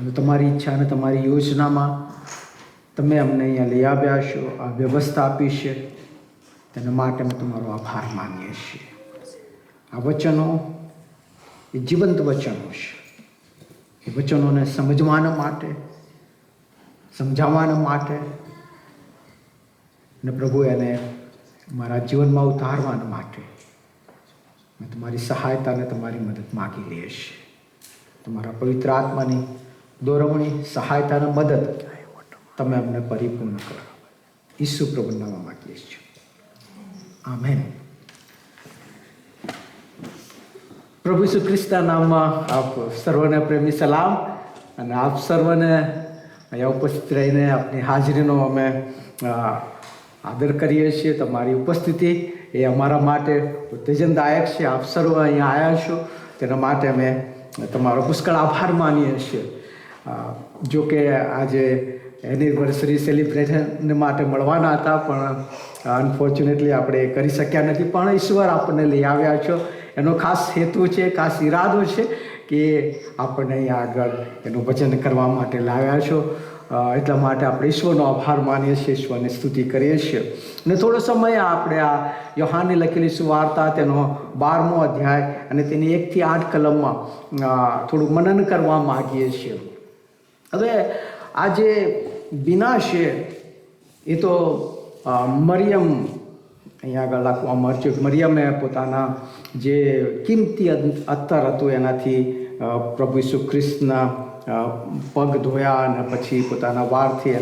અને તમારી ઈચ્છા અને તમારી યોજનામાં તમે અમને અહીંયા લઈ આવ્યા છો, આ વ્યવસ્થા આપી છે, તેના માટે અમે તમારો આભાર માનીએ છીએ. આ વચનો એ જીવંત વચનો છે. એ વચનોને સમજવાના માટે, સમજાવવાના માટે અને પ્રભુ એને મારા જીવનમાં ઉતારવાના માટે મેં તમારી સહાયતા અને તમારી મદદ માગી લઈએ છીએ. તમારા પવિત્ર આત્માની દોરવણી, સહાયતા અને મદદ તમે અમને પરિપૂર્ણ કરો. ઈસુ પ્રભુના નામમાં માગીએ છીએ. આમેન. પ્રભુ ઈસુ ખ્રિસ્તના નામમાં આપ સર્વને પ્રેમી સલામ. અને આપ સર્વને અહીંયા ઉપસ્થિત રહીને આપની હાજરીનો અમે આદર કરીએ છીએ. તમારી ઉપસ્થિતિ એ અમારા માટે ઉત્તેજનદાયક છે. આપ સર્વ અહીંયા આવ્યા છો તેના માટે અમે તમારો પુષ્કળ આભાર માનીએ છીએ. જો કે આજે એનિવર્સરી સેલિબ્રેશન માટે મળવાના હતા, પણ અનફોર્ચ્યુનેટલી આપણે કરી શક્યા નથી. પણ ઈશ્વર આપણને લઈ આવ્યા છો, એનો ખાસ હેતુ છે, ખાસ ઈરાદો છે કે આપણને અહીંયા આગળ એનું વચન કરવા માટે લાવ્યા છો. એટલા માટે આપણે ઈશ્વરનો આભાર માનીએ છીએ, ઈશ્વરની સ્તુતિ કરીએ છીએ. અને થોડો સમય આપણે આ યોહાનની લખેલી સુવાર્તા તેનો 12મો અધ્યાય અને તેની 1 થી 8 કલમમાં થોડું મનન કરવા માગીએ છીએ. હવે આ જે બીના છે એ તો મરિયમ, અહીંયા આગળ લખવામાં આવ્યું છે, મરિયમે પોતાના જે કિંમતી અત્તર હતું એનાથી પ્રભુ ઈસુ ખ્રિસ્તના પગ ધોયા અને પછી પોતાના વાળથી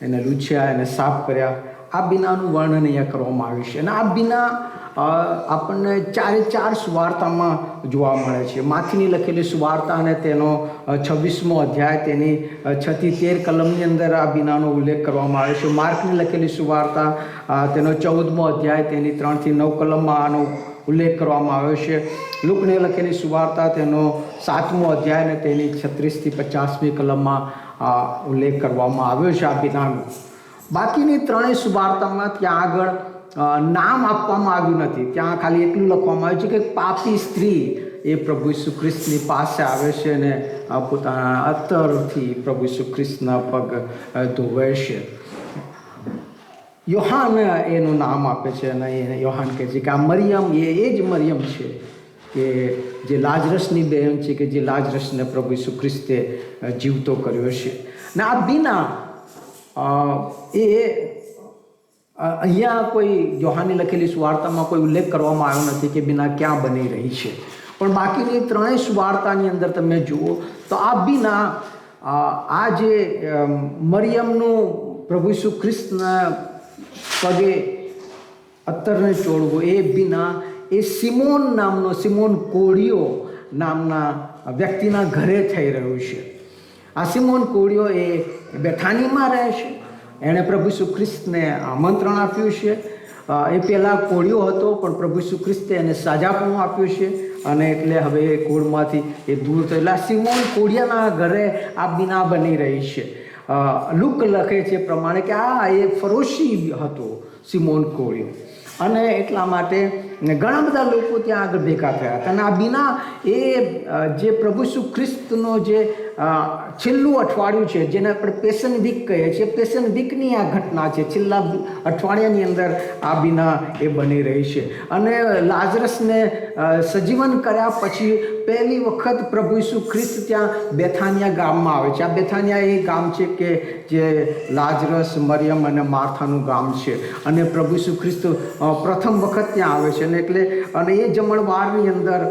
એને લૂછ્યા, એને સાફ કર્યા. આ બીનાનું વર્ણન અહીંયા કરવામાં આવ્યું છે. અને આ બીના આપણને 4 સુવાર્તામાં જોવા મળે છે. માથીની લખેલી સુવાર્તા અને તેનો 26મો અધ્યાય તેની 6 થી 13 કલમની અંદર આ બીનાનો ઉલ્લેખ કરવામાં આવ્યો છે. માર્કની લખેલી સુવાર્તા તેનો 14મો અધ્યાય તેની 3 થી 9 કલમમાં આનો ઉલ્લેખ કરવામાં આવ્યો છે. લુકની લખેલી સુવાર્તા તેનો 7મો અધ્યાય અને તેની 36 થી 50મી કલમમાં ઉલ્લેખ કરવામાં આવ્યો છે આ બીનાનો. બાકીની 3 સુવાર્તામાં ત્યાં આગળ નામ આપવામાં આવ્યું નથી. ત્યાં ખાલી એટલું લખવામાં આવ્યું છે કે પાપી સ્ત્રી એ પ્રભુ ઈસુ ખ્રિસ્તની પાસે આવે છે અને પોતાના અત્તરથી પ્રભુ ઈસુ ખ્રિસ્તના પગ ધોવે છે. યોહાન એનું નામ આપે છે અને યોહાન કહે છે કે આ મરિયમ એ જ મરિયમ છે કે જે લાજરસની બહેન છે, કે જે લાજરસને પ્રભુ ઈસુ ખ્રિસ્તે જીવતો કર્યો છે. અને આ બીના એ અહીંયા કોઈ યોહાનની લખેલી સુવાર્તામાં કોઈ ઉલ્લેખ કરવામાં આવ્યો નથી કે બીના ક્યાં બની રહી છે. પણ બાકીની 3 સુવાર્તાની અંદર તમે જુઓ તો આ બીના, આ જે મરિયમનું પ્રભુ ઈસુ ખ્રિસ્તના પગે અત્તરને ચોળવું, એ બીના એ સિમોન કોળીઓ નામના વ્યક્તિના ઘરે થઈ રહ્યું છે. આ સિમોન કોળીઓ એ બેથાનીમાં રહે છે. એણે પ્રભુ ઈસુ ખ્રિસ્તને આમંત્રણ આપ્યું છે. એ પહેલાં કોળીઓ હતો, પણ પ્રભુ ઈસુ ખ્રિસ્તે એને સાજાપણું આપ્યું છે અને એટલે હવે એ કોળમાંથી એ દૂર થયેલા સિમોન કોળિયાના ઘરે આ બીના બની રહી છે. લુક લખે છે પ્રમાણે કે આ એ ફરોશી હતો સિમોન કોળીઓ, અને એટલા માટે ઘણા બધા લોકો ત્યાં આગળ ભેગા થયા હતા. અને આ બીના એ જે પ્રભુ ઈસુ ખ્રિસ્તનો જે છેલ્લું અઠવાડિયું છે, જેને આપણે પેશન વીક કહીએ છીએ, પેશન વીકની આ ઘટના છે. છેલ્લા અઠવાડિયાની અંદર આ બીના એ બની રહી છે. અને લાજરસને સજીવન કર્યા પછી પહેલી વખત પ્રભુ ઈસુ ખ્રિસ્ત ત્યાં બેથાનિયા ગામમાં આવે છે. આ બેથાનિયા એ ગામ છે કે જે લાજરસ, મરિયમ અને માર્થાનું ગામ છે. અને પ્રભુ ઈસુ ખ્રિસ્ત પ્રથમ વખત ત્યાં આવે છે. અને એ જમણવારની અંદર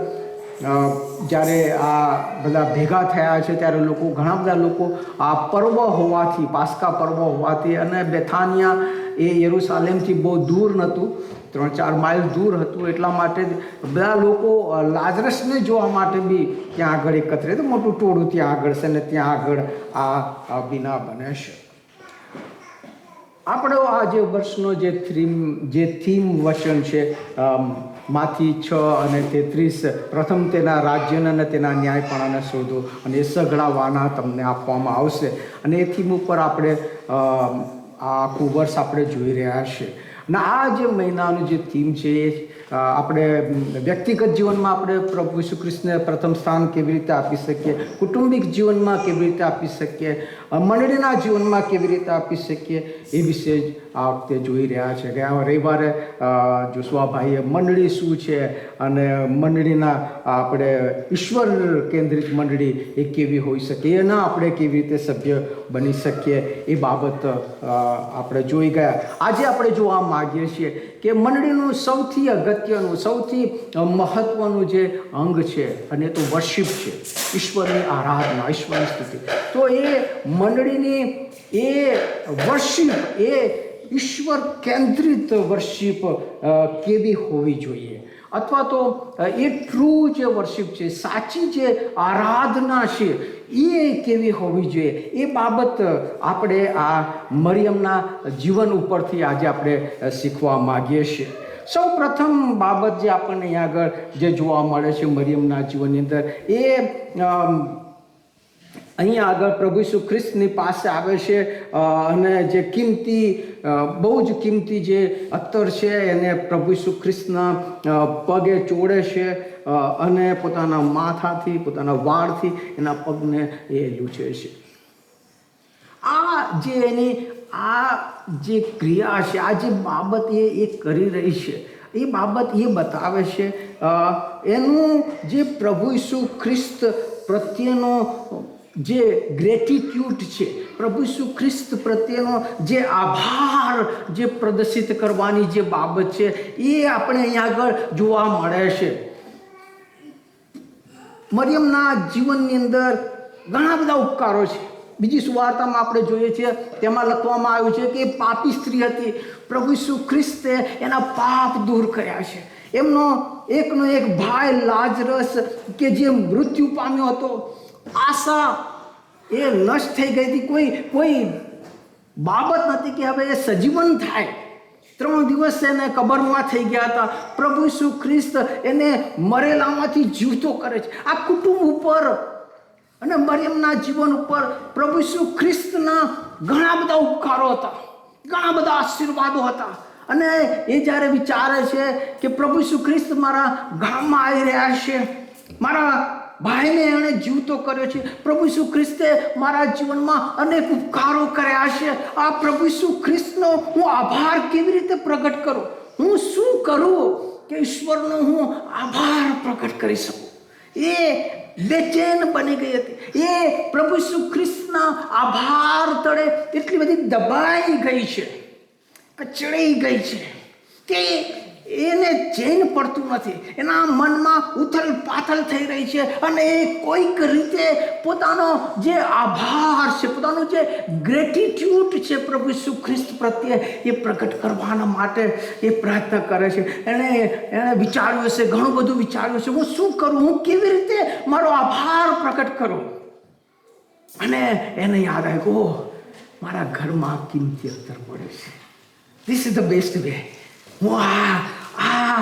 જ્યારે આ બધા ભેગા થયા છે ત્યારે ઘણા બધા લોકો આ પર્વ હોવાથી, પાસ્કા પર્વ હોવાથી, અને બેથાનિયા એ યરુસાલેમથી બહુ દૂર નહોતું, 3-4 માઇલ દૂર હતું. એટલા માટે બધા લોકો લાજરસને જોવા માટે બી ત્યાં આગળ એકત્રિત, મોટું ટોળું ત્યાં આગળ છે અને ત્યાં આગળ આ બીના બને છે. આપણો આ જે વર્ષનો જે થીમ વચન છે માથી 6:33, પ્રથમ તેના રાજ્યને અને તેના ન્યાયપણાને શોધો અને એ સઘળાવાના તમને આપવામાં આવશે. અને એ થીમ ઉપર આપણે આખું વર્ષ આપણે જોઈ રહ્યા છીએ. અને આ જે મહિનાનું જે થીમ છે આપણે વ્યક્તિગત જીવનમાં આપણે પ્રભુ ઈસુ ખ્રિસ્તને પ્રથમ સ્થાન કેવી રીતે આપી શકીએ, કુટુંબિક જીવનમાં કેવી રીતે આપી શકીએ, મંડળીના જીવનમાં કેવી રીતે આપી શકીએ, એ વિશે જ આ વખતે જોઈ રહ્યા છે. ગયા રવિવારે જોશુઆભાઈએ મંડળી શું છે અને મંડળીના આપણે ઈશ્વર કેન્દ્રિત મંડળી એ કેવી હોઈ શકે, એના આપણે કેવી રીતે સભ્ય બની શકીએ એ બાબત આપણે જોઈ ગયા. આજે આપણે જોવા માગીએ છીએ કે મંડળીનું સૌથી અગત્યનું, સૌથી મહત્વનું જે અંગ છે અને તો વર્શિપ છે, ઈશ્વરની આરાધના, ઈશ્વરની સ્તુતિ. તો એ મંડળીની એ વર્શિપ, એ ઈશ્વર કેન્દ્રિત વર્શિપ કેવી હોવી જોઈએ, અથવા તો એ ટ્રુ જે વર્શિપ છે, સાચી જે આરાધના છે એ કેવી હોવી જોઈએ, એ બાબત આપણે આ મરિયમના જીવન ઉપરથી આજે આપણે શીખવા માગીએ છીએ. સૌ પ્રથમ બાબત જે આપણને અહીંયા આગળ જે જોવા મળે છે મરિયમના જીવનની અંદર, એ અહીંયા આગળ પ્રભુ ઈસુ ખ્રિસ્તની પાસે આવે છે અને જે કિંમતી, બહુ જ કિંમતી જે અત્તર છે એને પ્રભુ ઈસુ ખ્રિસ્તના પગે ચોડે છે અને પોતાના માથાથી, પોતાના વાળથી એના પગને એ લૂછે છે. આ જે એની આ જે ક્રિયા છે, આ જે બાબત એ કરી રહી છે, એ બાબત એ બતાવે છે એનું જે પ્રભુ ઈસુ ખ્રિસ્ત પ્રત્યેનો જે ગ્રેટિટ્યુડ છે, પ્રભુ ઈસુ ખ્રિસ્ત પ્રત્યેનો જે આભાર જે પ્રદર્શિત કરવાની જે બાબત છે, એ આપણે અહીંયા આગળ જોવા મળે છે. મરિયમના જીવનની અંદર ઘણા બધા ઉપકારો છે. બીજી સુવાર્તામાં આપણે જોઈએ છીએ, તેમાં લખવામાં આવ્યું છે કે પાપી સ્ત્રી હતી, પ્રભુ ઈસુ ખ્રિસ્તે એના પાપ દૂર કર્યા છે. એમનો એકનો એક ભાઈ લાજરસ કે જે મૃત્યુ પામ્યો હતો, આશા એ નષ્ટ થઈ ગઈ હતી, કોઈ બાબત નથી કે હવે એ સજીવન થાય. 3 દિવસ એને કબરમાં થઈ ગયા હતા. પ્રભુ ઈસુ ખ્રિસ્ત એને મરેલામાંથી જીવતો કરે છે. આ કુટુંબ ઉપર અને મરિયમના જીવન ઉપર પ્રભુ ઈસુ ખ્રિસ્તના ઘણા બધા ઉપકારો હતા, ઘણા બધા આશીર્વાદો હતા. અને એ જ્યારે વિચારે છે કે પ્રભુ ઈસુ ખ્રિસ્ત મારા ગામમાં આવી રહ્યા છે, મારા ભાઈને એણે જીવતો કર્યો છે, પ્રભુ ઈસુ ખ્રિસ્તે મારા જીવનમાં અનેક ઉપકારો કર્યા છે, આ પ્રભુ ઈસુ ખ્રિસ્તનો હું આભાર કેવી રીતે પ્રગટ કરું, હું શું કરું કે ઈશ્વરનો હું આભાર પ્રગટ કરી શકું. એ બેચેન બની ગઈ હતી. એ પ્રભુ ઈસુ ખ્રિસ્તના આભાર તળે એટલી બધી દબાઈ ગઈ છે, કચડાઈ ગઈ છે કે એને ચેન પડતું નથી. એના મનમાં ઉથલ પાથલ થઈ રહી છે અને એ કોઈક રીતે પોતાનો જે આભાર છે, પોતાનો જે ગ્રેટિટ્યુડ છે પ્રભુ ઈસુ ખ્રિસ્ત પ્રત્યે, એ પ્રગટ કરવાના માટે એ પ્રયત્ન કરે છે. એણે વિચાર્યું હશે, ઘણું બધું વિચાર્યું છે, હું શું કરું, હું કેવી રીતે મારો આભાર પ્રગટ કરું. અને એને યાદ આવ્યું, મારા ઘરમાં કિંમતી અત્તર પડે છે, this is the best way. હું આ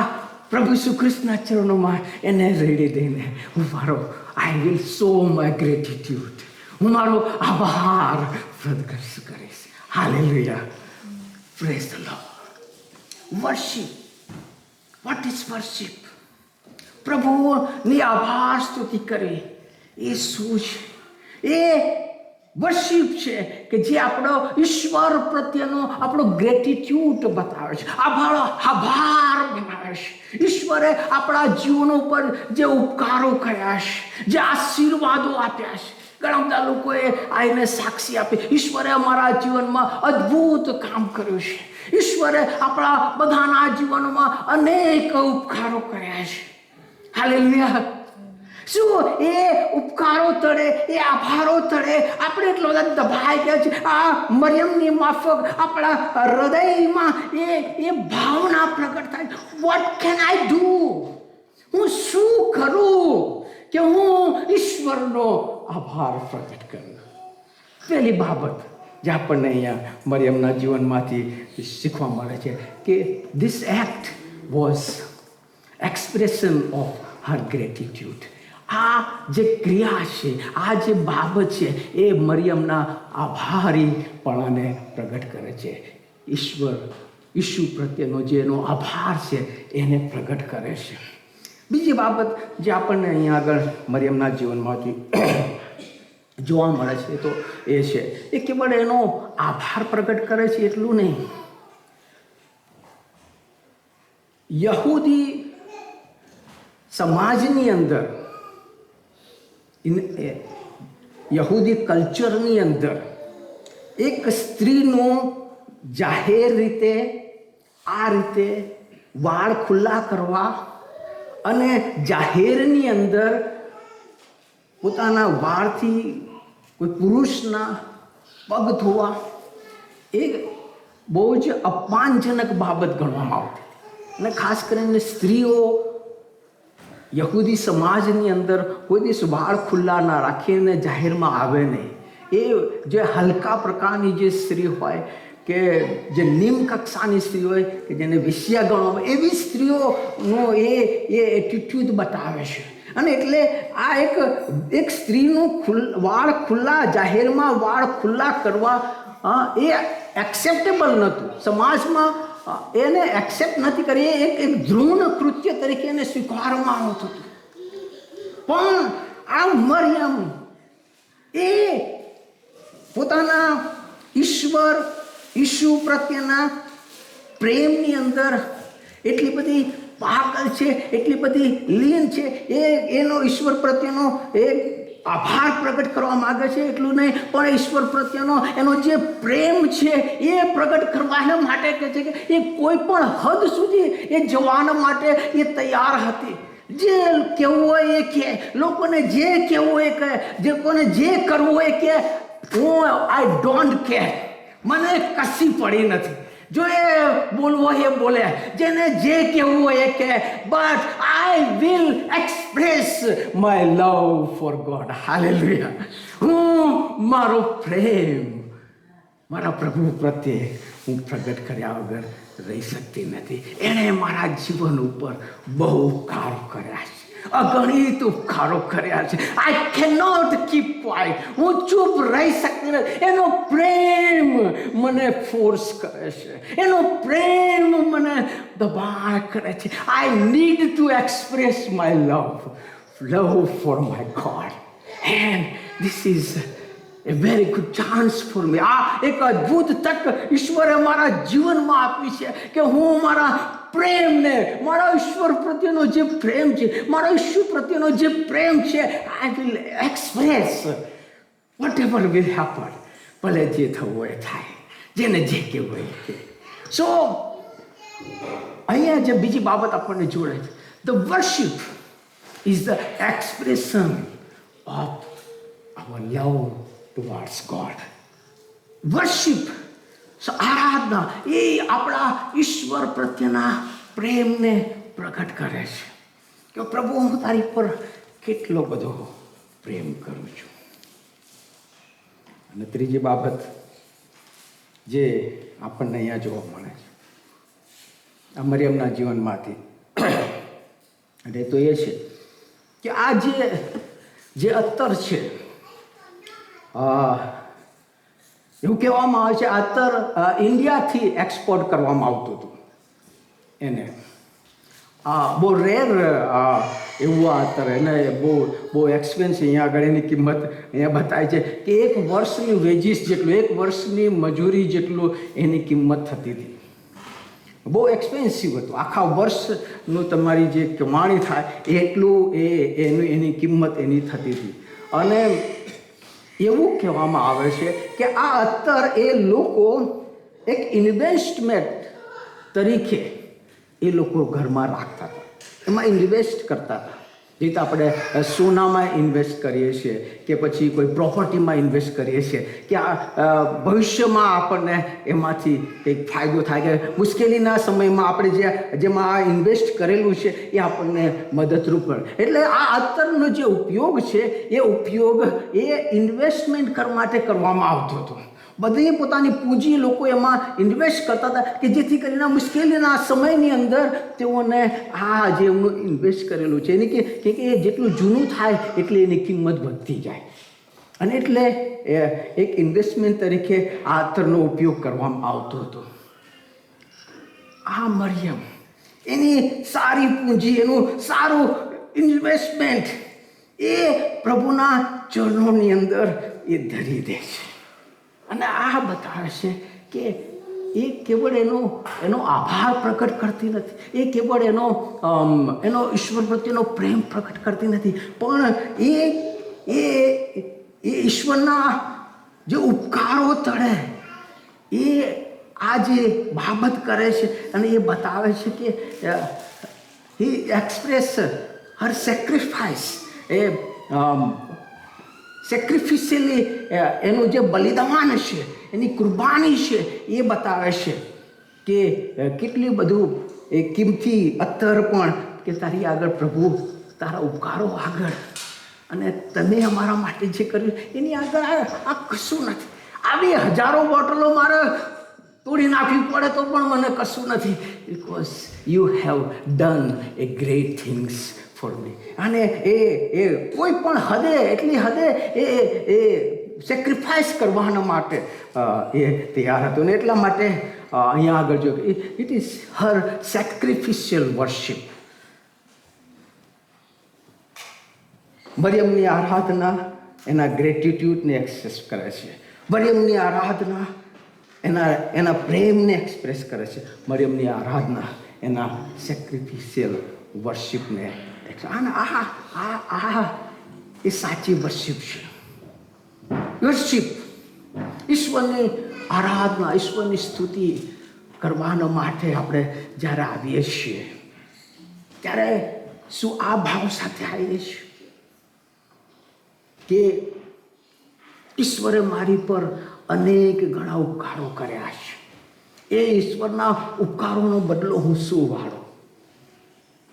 પ્રભુ ઈસુ ખ્રિસ્તના ચરણોમાં એને રેડી દઈને હું મારો I will show my gratitude, હું મારો આભાર પ્રગટ કરીશ. Hallelujah, praise the lord. Worship, what is worship? પ્રભુની આભાર સ્તુતિ કરવી એ શું છે? એ વર્શિપ છે કે જે આપણો ઈશ્વર પ્રત્યેનો આપણો ગ્રેટિટ્યુડ બતાવે છે, આભાર બનાવે છે. ઈશ્વરે આપણા જીવનો ઉપર જે ઉપકારો કર્યા છે, જે આશીર્વાદો આપ્યા છે, ઘણા બધા લોકોએ આવીને સાક્ષી આપી, ઈશ્વરે અમારા જીવનમાં અદ્ભુત કામ કર્યું છે, ઈશ્વરે આપણા બધાના જીવનમાં અનેક ઉપકારો કર્યા છે. હાલેલુયા. શું એ ઉપકારો તળે, એ આભારો તળે આપણે એટલો બધા દબાઈ ગયા છે? આ મરિયમની માફક આપણા હૃદયમાં એ ભાવના પ્રગટ થાય, વોટ કેન આઈ ડુ? હું શું કરું કે હું ઈશ્વરનો આભાર પ્રગટ કરું? પહેલી બાબત જે આપણને અહીંયા મરિયમના જીવનમાંથી શીખવા મળે છે કે this act was expression of her gratitude. આ જે ક્રિયા છે, આ જે બાબત છે, એ મરિયમના આભારીપણાને પ્રગટ કરે છે. ઈશ્વર ઈસુ પ્રત્યેનો જે એનો આભાર છે એને પ્રગટ કરે છે. બીજી બાબત જે આપણને અહીંયા આગળ મરિયમના જીવનમાંથી જોવા મળે છે તો એ છે એ કેવળ એનો આભાર પ્રગટ કરે છે એટલું નહીં. યહૂદી સમાજની અંદર, યહૂદી કલ્ચરની અંદર એક સ્ત્રીનો જાહેર રીતે આ રીતે વાળ ખુલ્લા કરવા અને જાહેરની અંદર પોતાના વાળથી કોઈ પુરુષના પગ ધોવા એ બહુ જ અપમાનજનક બાબત ગણવામાં આવતી. અને ખાસ કરીને સ્ત્રીઓ યહૂદી સમાજની અંદર કોઈ દિવસ વાળ ખુલ્લા ના રાખીને જાહેરમાં આવે નહીં. એ જે હલકા પ્રકારની જે સ્ત્રી હોય કે જે નિમ્ન કક્ષાની સ્ત્રી હોય કે જેને વિષ્યા ગણવામાં, એવી સ્ત્રીઓનો એ એટીટ્યુડ બતાવે છે. અને એટલે આ એક સ્ત્રીનું વાળ ખુલ્લા, જાહેરમાં વાળ ખુલ્લા કરવા એ એક્સેપ્ટેબલ નહોતું. સમાજમાં એને એક્સેપ્ટ નથી કરી, એક ધ્રુણ કૃત્ય તરીકે એને સ્વીકારવામાં આવતું હતું. પણ આ મરિયમ એ પોતાના ઈસુ પ્રત્યેના પ્રેમની અંદર એટલી બધી પાગલ છે, એટલી બધી લીન છે, એનો ઈશ્વર પ્રત્યેનો એ આભાર પ્રગટ કરવા માગે છે. એટલું નહીં, પણ ઈશ્વર પ્રત્યેનો એનો જે પ્રેમ છે એ પ્રગટ કરવા માટે કહે છે કે એ કોઈ પણ હદ સુધી એ જવા માટે એ તૈયાર હતી. જે કહેવું હોય એ કહે, લોકોને જે કહેવું હોય એ કહે, જે કોને જે કરવું હોય કે હું આઈ ડોન્ટ કેર, મને કશી પડી નથી. જો એ બોલવો એ બોલે, જેને જે કહેવું હોય એ કહે, but I will express my love four God. Hallelujah. હું મારો પ્રેમ મારા પ્રભુ પ્રત્યે હું પ્રગટ કર્યા વગર રહી શકતી નથી. એણે મારા જીવન ઉપર બહુ ઉપકારો કર્યા છે, અગણિત ઉપકારો કર્યા છે. આઈ કેનોટ કીપ ક્વાઇટ, હું ચૂપ રહી શકતી નથી. એનો પ્રેમ મને ફોર્સ કરે છે, એનો પ્રેમ મને દબાણ કરે છે. I need to express my love for my God, and this is a very good chance for me. આ એક અદ્ભુત તક ઈશ્વરે મારા જીવનમાં આપી છે કે હું મારા પ્રેમને, મારા ઈશ્વર પ્રત્યેનો જે પ્રેમ છે, મારા ઈશ્વર પ્રત્યેનો જે પ્રેમ છે, I will express whatever will happen. ભલે જે થવું હોય થાય, જેને જે કહેવું હોય કે. સો અહીંયા જે બીજી બાબત આપણને જોડે છે, the worship is the expression of our love towards God. Worship, આરાધના એ આપણા ઈશ્વર પ્રત્યેના પ્રેમને પ્રગટ કરે છે કે પ્રભુ હું તારી પર કેટલો બધો પ્રેમ કરું છું. અને ત્રીજી બાબત જે આપણને અહીંયા જોવા મળે છે આ મરિયમના જીવનમાંથી, અને તો એ છે કે આ જે અત્તર છે, એવું કહેવામાં આવે છે અત્તર ઇન્ડિયાથી એક્સપોર્ટ કરવામાં આવતું હતું. એને બહુ રેર એવું અત્તર, એને બહુ એક્સપેન્સિવ. અહીંયા આગળ એની કિંમત અહીંયા બતાવે છે કે એક વર્ષની વેજીસ જેટલું, એક વર્ષની મજૂરી જેટલું એની કિંમત થતી હતી. બહુ એક્સપેન્સિવ હતું. આખા વર્ષનું તમારી જે કમાણી થાય એટલું એની કિંમત એની થતી હતી. અને એવું કહેવામાં આવે છે કે આ અત્તર એ લોકો એક ઇન્વેસ્ટમેન્ટ તરીકે એ લોકો ઘરમાં રાખતા હતા, એમાં ઇન્વેસ્ટ કરતા હતા. જે રીતે આપણે સોનામાં ઇન્વેસ્ટ કરીએ છીએ કે પછી કોઈ પ્રોપર્ટીમાં ઇન્વેસ્ટ કરીએ છીએ કે ભવિષ્યમાં આપણને એમાંથી કંઈક ફાયદો થાય, કે મુશ્કેલીના સમયમાં આપણે જેમાં આ ઇન્વેસ્ટ કરેલું છે એ આપણને મદદરૂપ કરે. એટલે આ અત્તરનો જે ઉપયોગ છે એ ઉપયોગ એ ઇન્વેસ્ટમેન્ટ કરવા માટે કરવામાં આવતો હતો. બધી પોતાની પૂંજી લોકો એમાં ઇન્વેસ્ટ કરતા હતા કે જેથી કરીને મુશ્કેલીના સમયની અંદર તેઓને આ જે એમનું ઇન્વેસ્ટ કરેલું છે એની કે એ જેટલું જૂનું થાય એટલે એની કિંમત વધતી જાય. અને એટલે એક ઇન્વેસ્ટમેન્ટ તરીકે આ અત્તરનો ઉપયોગ કરવામાં આવતો હતો. આ મરિયમ એની સારી પૂંજી, એનું સારું ઇન્વેસ્ટમેન્ટ એ પ્રભુના ચરણોની અંદર એ ધરી દે છે. અને આ બતાવે છે કે એ કેવળ એનો આભાર પ્રકટ કરતી નથી, એ કેવળ એનો ઈશ્વર પ્રત્યેનો પ્રેમ પ્રકટ કરતી નથી, પણ એ ઈશ્વરના જે ઉપકારો તળે એ આ જે બાબત કરે છે અને એ બતાવે છે કે હી એક્સપ્રેસ હર સેક્રિફાઈસ, એ સેક્રિફિશિયલી એનું જે બલિદાન છે, એની કુરબાની છે, એ બતાવે છે કે કેટલી બધું એ કિંમતી અત્તર પણ કે તારી આગળ પ્રભુ, તારા ઉપકારો આગળ અને તમે અમારા માટે જે કર્યું એની આગળ આ કશું નથી. આવી હજારો બોટલો મારે તોડી નાખવી પડે તો પણ મને કશું નથી, because you have done A great things for me. અને એ કોઈ પણ હદે, એટલી હદે એ સેક્રિફાઈસ કરવાના માટે એ તૈયાર હતો. ને એટલા માટે અહીંયા આગળ જો ઇટ ઇઝ હર સેક્રિફિશિયલ વર્શિપ. મરિયમની આરાધના એના ગ્રેટિટ્યૂડને એક્સપ્રેસ કરે છે. મરિયમની આરાધના એના પ્રેમને એક્સપ્રેસ કરે છે. મરિયમની આરાધના એના સેક્રિફિશિયલ વર્શિપને. અને આ એ સાચી વર્શિપ છે. વર્શિપ, ઈશ્વરની આરાધના, ઈશ્વરની સ્તુતિ કરવાના માટે આપણે જ્યારે આવીએ છીએ ત્યારે શું આ ભાવ સાથે આવીએ છીએ કે ઈશ્વરે મારી પર અનેક ઘણા ઉપકારો કર્યા છે, એ ઈશ્વરના ઉપકારોનો બદલો હું શું વાળું?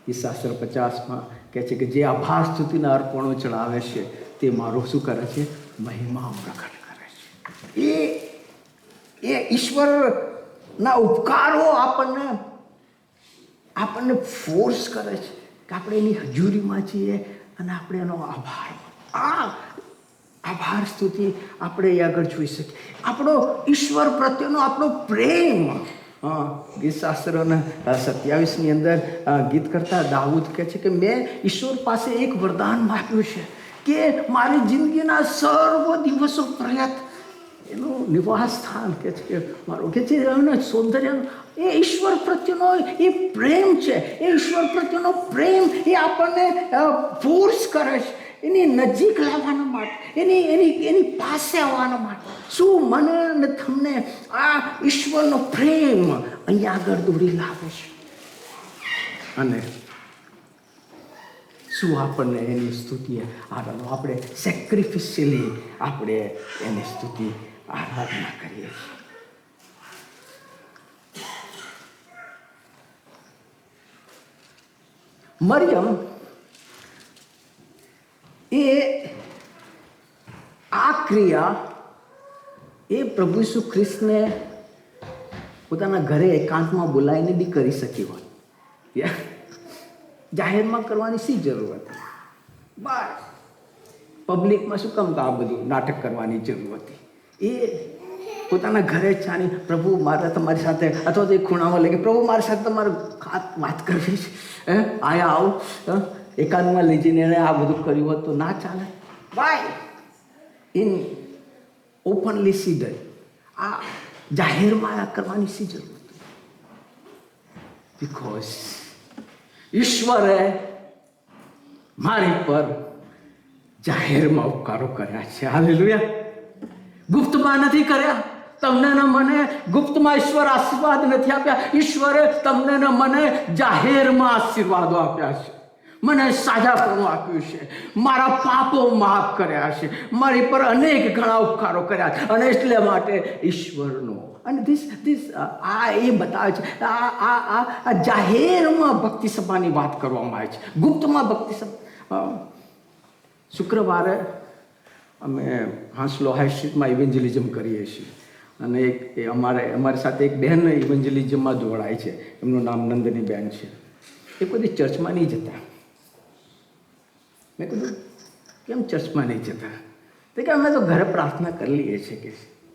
ઈસાસર 50 કહે છે કે જે આભાર સ્તુતિના અર્પણો ચડાવે છે તે મારો શું કરે છે? મહિમા પ્રકટ કરે છે. એ ઈશ્વરના ઉપકારો આપણને ફોર્સ કરે છે કે આપણે એની હજુરીમાં છીએ અને આપણે એનો આભાર સ્તુતિ આપણે એ આગળ જોઈ શકીએ. આપણો ઈશ્વર પ્રત્યેનો આપણો પ્રેમ. ગીતશાસ્ત્રના 27ની અંદર ગીત કરતા દાઉદ કહે છે કે મેં ઈશ્વર પાસે એક વરદાન માગ્યું છે કે મારી જિંદગીના સર્વ દિવસો પ્રયત એનું નિવાસ સ્થાન કે છે કે મારું કે છે સૌંદર્ય, એ ઈશ્વર પ્રત્યેનો એ પ્રેમ છે. એ ઈશ્વર પ્રત્યેનો પ્રેમ એ આપણને ફોર્સ કરે છે એની નજીક લાવવાના માટે, એની પાસે આવવાના માટે. શું મને અને તમને આ ઈશ્વરનો પ્રેમ અહીંયા આગળ દોરી લાવે છે? અને શું આપણને એની સ્તુતિ આરાધના, આપણે સેક્રિફિશિયલી આપણે એની સ્તુતિ આરાધના કરીએ છીએ. મરિયમ એ આ ક્રિયા એ પ્રભુ ઈસુ ખ્રિસ્તને પોતાના ઘરે એકાંતમાં બોલાવીને બી કરી શકી હોત. જાહેરમાં કરવાની શી જરૂર હતી? બસ પબ્લિકમાં શું કામ આ બધું નાટક કરવાની જરૂર હતી? એ પોતાના ઘરે જ જાણી, પ્રભુ મારે તમારી સાથે, અથવા તો એ ખૂણામાં લઈ કે પ્રભુ મારી સાથે તમારે વાત કરવી છે, આયા આવો, એકાંતમાં લઈ જઈને એણે આ બધું કર્યું હોત તો ના ચાલે? Why in openly see done? આ જાહેરમાં આ કરવાની શી જરૂર હતી? બિકોઝ ઈશ્વરે મારી પર જાહેરમાં ઉપકારો કર્યા છે. હાલેલુયા. ગુપ્તમાં નથી કર્યા. તમને ને મને ગુપ્તમાં ઈશ્વર આશીર્વાદ નથી આપ્યા. ઈશ્વરે તમને ને મને જાહેરમાં આશીર્વાદો આપ્યા છે. મને સાજાપણું આપ્યું છે, મારા પાપો માફ કર્યા છે, મારી પર અનેક ઘણા ઉપકારો કર્યા છે. અને એટલે માટે ઈશ્વરનો અને આ એ બતાવે છે, આ જાહેરમાં ભક્તિ સભાની વાત કરવામાં આવે છે, ગુપ્તમાં ભક્તિ સભા. શુક્રવારે અમે હાંસલો હાઈસ્ટ્રીટમાં ઇવેન્જલિઝમ કરીએ છીએ અને અમારી સાથે એક બહેન ઇવેન્જલિઝમમાં જોડાય છે. એમનું નામ નંદની બહેન છે. એ બધી ચર્ચમાં નહીં જતા. મેં કીધું કેમ ચર્ચમાં નહીં જતા? તો કે અમે તો ઘરે પ્રાર્થના કરી લઈએ છીએ કે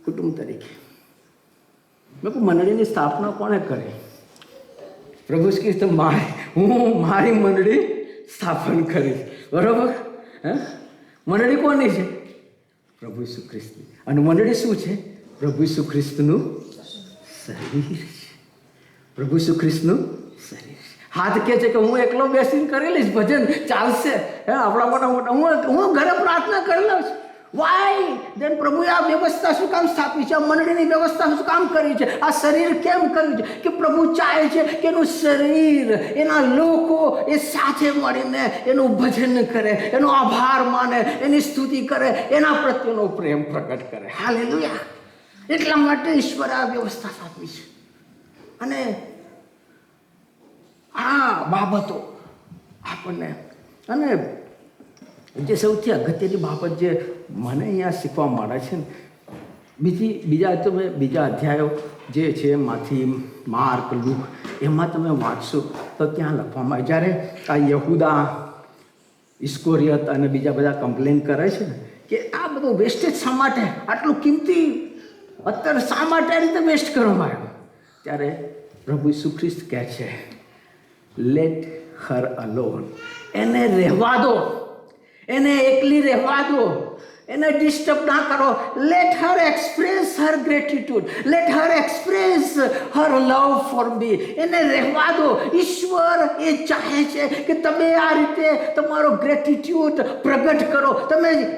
કુટુંબ તરીકે. મેં કહું મંડળીની સ્થાપના કોણે કરી? પ્રભુ ઈસુ ખ્રિસ્ત હું મારી મંડળી સ્થાપન કરીશ. બરાબર? હે, મંડળી કોની છે? પ્રભુ ઈસુ ખ્રિસ્તની. અને મંડળી શું છે? પ્રભુ ઈસુ ખ્રિસ્તનું શરીર છે. પ્રભુ ઈસુ ખ્રિસ્તનું શરીર. હાથ કહે છે કે હું એકલો બેસીને કરી લઈશ, ભજન ચાલશે, હે, આપણા મોટા હું ઘરે પ્રાર્થના કરી લઉં છું. વાય દેન પ્રભુએ આ વ્યવસ્થા શું કામ સ્થાપી છે? આ મંડળીની વ્યવસ્થા શું કામ કરી છે? આ શરીર કેમ કર્યું છે? કે પ્રભુ ચાહે છે કે એનું શરીર, એના લોકો એ સાથે મળીને એનું ભજન કરે, એનો આભાર માને, એની સ્તુતિ કરે, એના પ્રત્યેનો પ્રેમ પ્રગટ કરે. હાલેલુયા! એટલા માટે ઈશ્વરે આ વ્યવસ્થા સ્થાપી છે. અને આ બાબતો આપણને, અને જે સૌથી અગત્યની બાબત જે મને અહીંયા શીખવા મળે છે ને, બીજા અધ્યાયો જે છે એમાંથી માર્ક, લૂક, એમાં તમે વાંચશો તો ત્યાં લખવામાં આવે, જ્યારે આ યહૂદા ઇસ્કોરિયત અને બીજા બધા કમ્પ્લેન કરે છે ને કે આ બધું વેસ્ટેજ શા માટે, આટલું કિંમતી અત્યારે શા માટે આ રીતે વેસ્ટ કરવામાં આવ્યું, ત્યારે પ્રભુ ઈસુ ખ્રિસ્ત કહે છે, લેટ હર અલોન, એને રહેવા દો, એને એકલી રહેવા દો, એને ડિસ્ટર્બ ના કરો. Let her express her gratitude, let her express her love for me. એને રહેવા દો. ઈશ્વર એ ચાહે છે કે તમે આ રીતે તમારો ગ્રેટિટ્યુડ પ્રગટ કરો.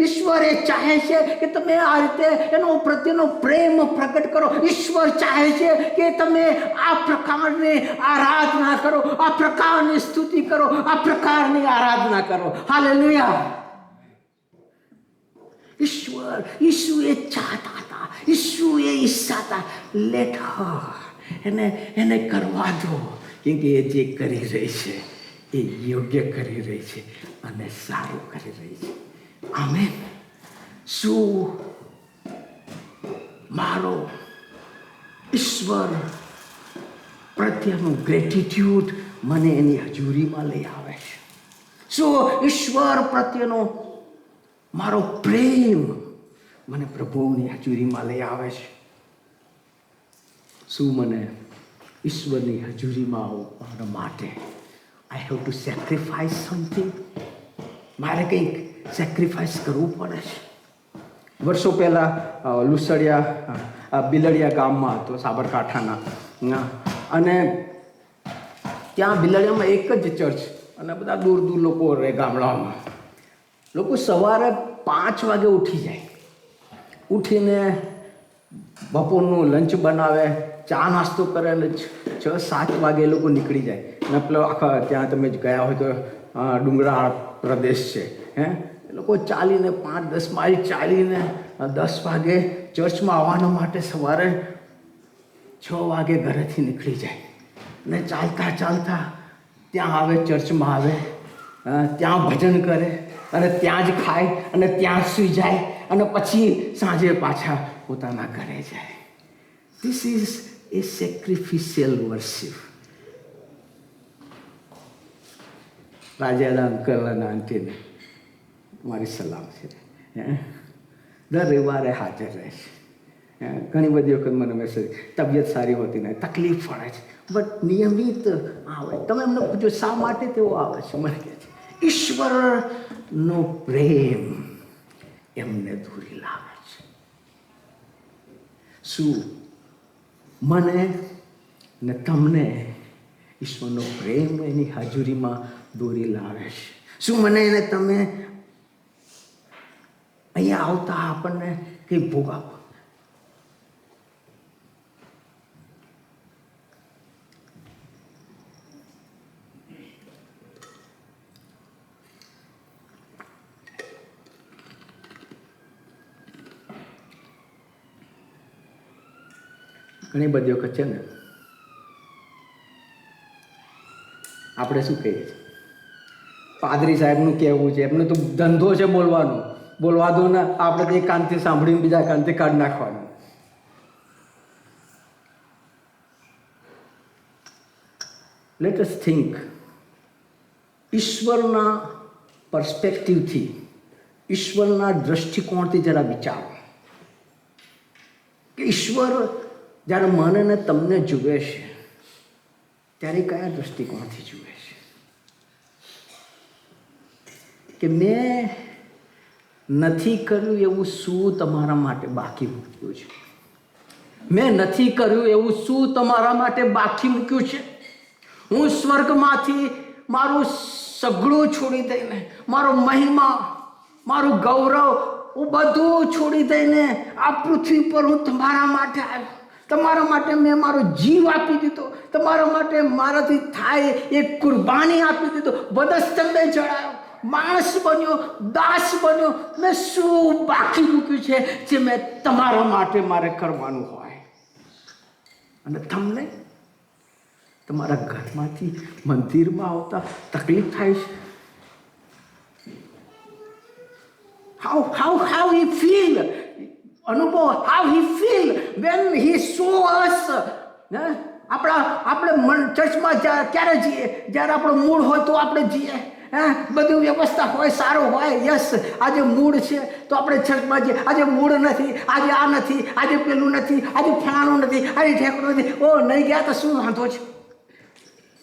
ઈશ્વર એ ચાહે છે કે તમે આ રીતે એનો પ્રત્યેનો પ્રેમ પ્રગટ કરો. ઈશ્વર ચાહે છે કે તમે આ પ્રકારની આરાધના કરો, આ પ્રકારની સ્તુતિ કરો, આ પ્રકારની આરાધના કરો. હાલેલુયા! ઈસુ એ ચાહતા હતા, ઈસુ એ ઈચ્છતા હતા, લેટ હર, એને કરવા દો, કેમ કે એ જે કરી રહી છે એ યોગ્ય કરી રહી છે અને સારું કરી રહી છે. આમેન. શું મારો ઈશ્વર પ્રત્યેનું ગ્રેટિટ્યુડ મને એની હજુરીમાં લઈ આવે છે? શું ઈશ્વર પ્રત્યેનો મારો પ્રેમ મને પ્રભુની હજુરીમાં લઈ આવે છે? શું મને ઈશ્વરની હજુરીમાં આવવા માટે I have to sacrifice something? મારે કંઈક સેક્રિફાઈસ કરવું પડે છે. વર્ષો પહેલાં બિલડિયા ગામમાં હતો, સાબરકાંઠાના, અને ત્યાં બિલડિયામાં એક જ ચર્ચ, અને બધા દૂર દૂર લોકો રહે ગામડાઓમાં. લોકો સવારે 5 વાગે ઉઠી જાય, ઉઠીને બપોરનું લંચ બનાવે, ચા નાસ્તો કરે, અને 6-7 વાગે એ લોકો નીકળી જાય. અને પેલો આખા ત્યાં તમે ગયા હોય તો ડુંગરાળ પ્રદેશ છે, હે, એ લોકો ચાલીને 5-10 માઇલ ચાલીને 10 વાગે ચર્ચમાં આવવાના માટે સવારે 6 વાગે ઘરેથી નીકળી જાય, અને ચાલતા ચાલતા ત્યાં આવે, ચર્ચમાં આવે, ત્યાં ભજન કરે, અને ત્યાં જ ખાય, અને ત્યાં જ સૂઈ જાય, અને પછી સાંજે પાછા પોતાના ઘરે જાય. This is a sacrificial worship. રાજાના અંકલ અને આંટીને મારી સલામ છે, દર રવિવારે હાજર રહે છે. ઘણી બધી વખત મને મેસેજ, તબિયત સારી હોતી નહીં, તકલીફ પડે છે, બટ નિયમિત આવે. તમે એમને પૂછો શા માટે તેઓ આવે છે? મને કહે છે ઈશ્વરનો પ્રેમ એમને દોરી લાવે છે. શું મને ને તમને ઈશ્વરનો પ્રેમ એની હાજરીમાં દોરી લાવે છે? શું મને એને તમે અહીંયા આવતા આપણને કંઈ ભોગ આપો? ઘણી બધી વખત છે ને આપણે શું કહીએ છીએ, પાદરી સાહેબનું કહેવું છે, એમનો તો ધંધો છે બોલવા દો ને, આપણે તો એક કાનથી સાંભળીને બીજા કાનથી કાઢી નાખવાનું. લેટ અસ થિંક, ઈશ્વરના પર્સપેક્ટિવથી, ઈશ્વરના દ્રષ્ટિકોણથી જરા વિચારો કે ઈશ્વર જ્યારે મને ને તમને જુએ છે ત્યારે કયા દૃષ્ટિકોણથી જુએ છે કે મેં નથી કર્યું એવું શું તમારા માટે બાકી મૂક્યું છે? મેં નથી કર્યું એવું શું તમારા માટે બાકી મૂક્યું છે? હું સ્વર્ગમાંથી મારું સગળું છોડી દઈને, મારો મહિમા, મારું ગૌરવ, હું બધું છોડી દઈને આ પૃથ્વી પર હું તમારા માટે આવ્યો. તમારા માટે મેં મારો જીવ આપી દીધો. તમારા માટે મારાથી થાય એ કુરબાની આપી દીધો. વધસ્તંભે ચડાયો, માણસ બન્યો, દાસ બન્યો. મેં શું બાકી મૂક્યું છે જે મેં તમારા માટે મારે કરવાનું હોય? અને તમને તમારા ઘરમાંથી મંદિરમાં આવતા તકલીફ થાય છે. How he feel, અનુભવ, how he feel when he saw us. આપણે ચર્ચમાં ક્યારે જઈએ? જ્યારે આપણો મૂડ હોય તો આપણે જઈએ. બધી વ્યવસ્થા હોય, સારું હોય, યસ આજે મૂડ છે તો આપણે ચર્ચમાં જઈએ. આજે મૂડ નથી, આજે આ નથી, આજે પેલું નથી, આજે ફલાણું નથી, આજે ઠેકડું નથી. ઓ નહીં ગયા તો શું વાંધો છે?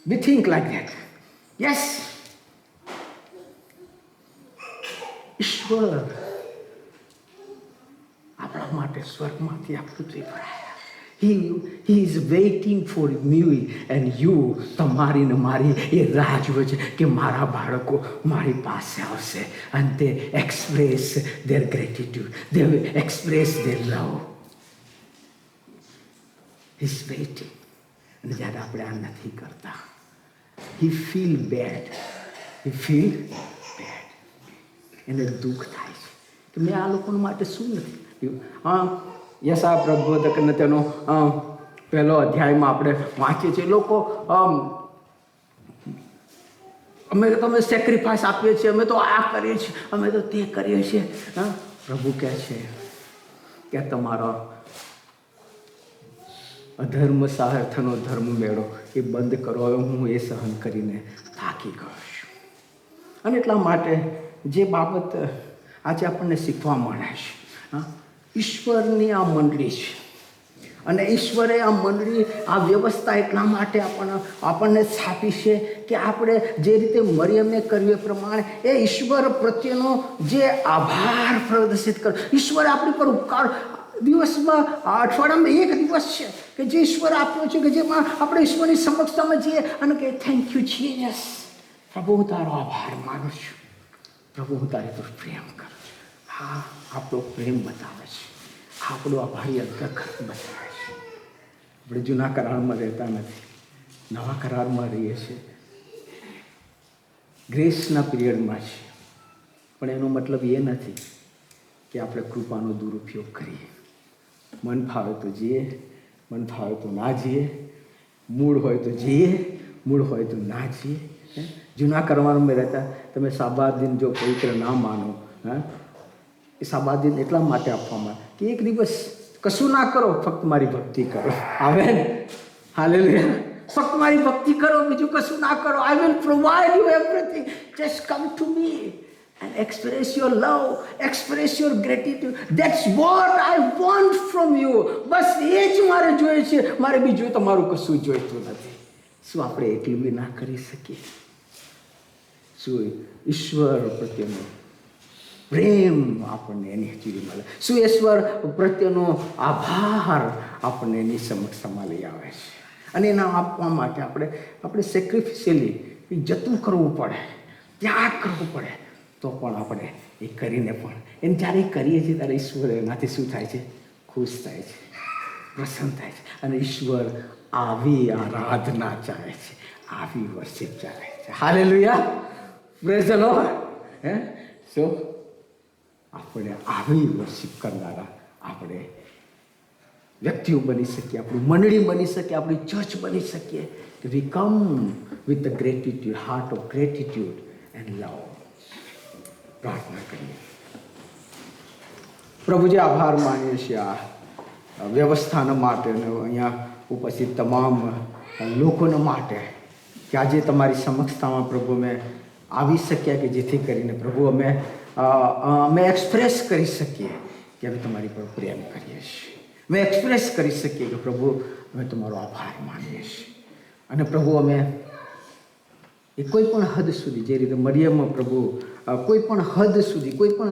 We think like that. Yes. ઈશ્વર આપણા માટે સ્વર્ગમાંથી આ પૃથ્વી પર આવ્યા. He is waiting for me and you. તમારી ને મારી એ રાહ જુએ છે કે મારા બાળકો મારી પાસે આવશે અને તે express their gratitude, they will express their love. He's waiting. અને જ્યારે આપણે આ નથી કરતા, he feel bad. એને દુઃખ થાય છે કે મેં આ લોકો માટે શું નથી કર્યું. યશા પ્રબોધકને તેનો પહેલો અધ્યાયમાં આપણે વાંચીએ છીએ. લોકો અમે તમે સેક્રિફાઈસ આપીએ છીએ, અમે તો આ કરીએ છીએ, અમે તો તે કરીએ છીએ. પ્રભુ કહે છે કે તમારો અધર્મ સાર્થનો ધર્મ મેળો એ બંધ કરો. હવે હું એ સહન કરીને થાકી ગયો છું. અને એટલા માટે જે બાબત આજે આપણને શીખવા મળે છે, ઈશ્વરની આ મંડળી છે અને ઈશ્વરે આ મંડળી, આ વ્યવસ્થા એટલા માટે આપણને સ્થાપી છે કે આપણે જે રીતે મરિયમે કર્યું એ પ્રમાણે એ ઈશ્વર પ્રત્યેનો જે આભાર પ્રદર્શિત કરો. ઈશ્વરે આપણી પર ઉપકાર, દિવસમાં અઠવાડિયામાં એક દિવસ છે કે જે ઈશ્વર આપ્યો છે કે જેમાં આપણે ઈશ્વરની સમક્ષમાં જઈએ અને કે થેન્ક યુ જીસસ. પ્રભુ હું તારો આભાર માનું છું. પ્રભુ હું તારી પર પ્રેમ કરું છું. હા, આપણો પ્રેમ બતાવે છે, આપણો આભારી અંતર બતાવે છે. આપણે જૂના કરારમાં રહેતા નથી, નવા કરારમાં રહીએ છીએ, ગ્રેસના પિરિયડમાં છે. પણ એનો મતલબ એ નથી કે આપણે કૃપાનો દુરુપયોગ કરીએ. મન ફાવે તો જઈએ, મન ફાવે તો ના જઈએ, મૂળ હોય તો જઈએ, મૂળ હોય તો ના જઈએ. જૂના કરવાનું રહેતા તમે સાબાદ દિન જો પવિત્ર ના માનો, એ સાબાદ દિન એટલા માટે આપવામાં કે એક દિવસ કશું ના કરો, ફક્ત મારી ભક્તિ કરો. Amen, hallelujah. ફક્ત મારી ભક્તિ કરો, બીજું કશું ના કરો. I will provide you everything. Just come to me and express your love, express your gratitude. That's what I want from you. બસ એ જ મારે જોઈએ છે, મારે બીજું તમારું કશું જોઈતું નથી. શું આપણે એટલું બી ના કરી શકીએ? શું ઈશ્વર પ્રત્યેનો પ્રેમ આપણને એની હજુરી મળે? શું ઈશ્વર પ્રત્યેનો આભાર આપણને એની સમક્ષમાં લઈ આવે છે? અને એના આપવા માટે આપણે સેક્રિફિશિયલી જતું કરવું પડે, ત્યાગ કરવું પડે. તો પણ આપણે એ કરીને પણ એને જ્યારે કરીએ છીએ ત્યારે ઈશ્વર એનાથી શું થાય છે? ખુશ થાય છે, પ્રસન્ન થાય છે. અને ઈશ્વર આવી આરાધના ચાહે છે, આવી વર્શિપ ચાહે છે. Hallelujah, praise the Lord. So આપણે આવી વર્શિપ કરનારા આપણે વ્યક્તિઓ બની શકીએ, આપણી મંડળી બની શકીએ, આપણી ચર્ચ બની શકીએ કે we come with the gratitude, heart of gratitude and love. પ્રાર્થના કરીએ. પ્રભુજી, આભાર માનીએ છીએ આ વ્યવસ્થાના માટે અને અહીંયા ઉપસ્થિત તમામ લોકોના માટે કે આજે તમારી સમક્ષતામાં પ્રભુ અમે આવી શક્યા કે જેથી કરીને પ્રભુ અમે એક્સપ્રેસ કરી શકીએ કે અમે તમારી પર પ્રેમ કરીએ છીએ. અમે એક્સપ્રેસ કરી શકીએ કે પ્રભુ અમે તમારો આભાર માનીએ છીએ. અને પ્રભુ અમે એ કોઈ પણ હદ સુધી, જે રીતે મરિયમ પ્રભુ કોઈ પણ હદ સુધી, કોઈ પણ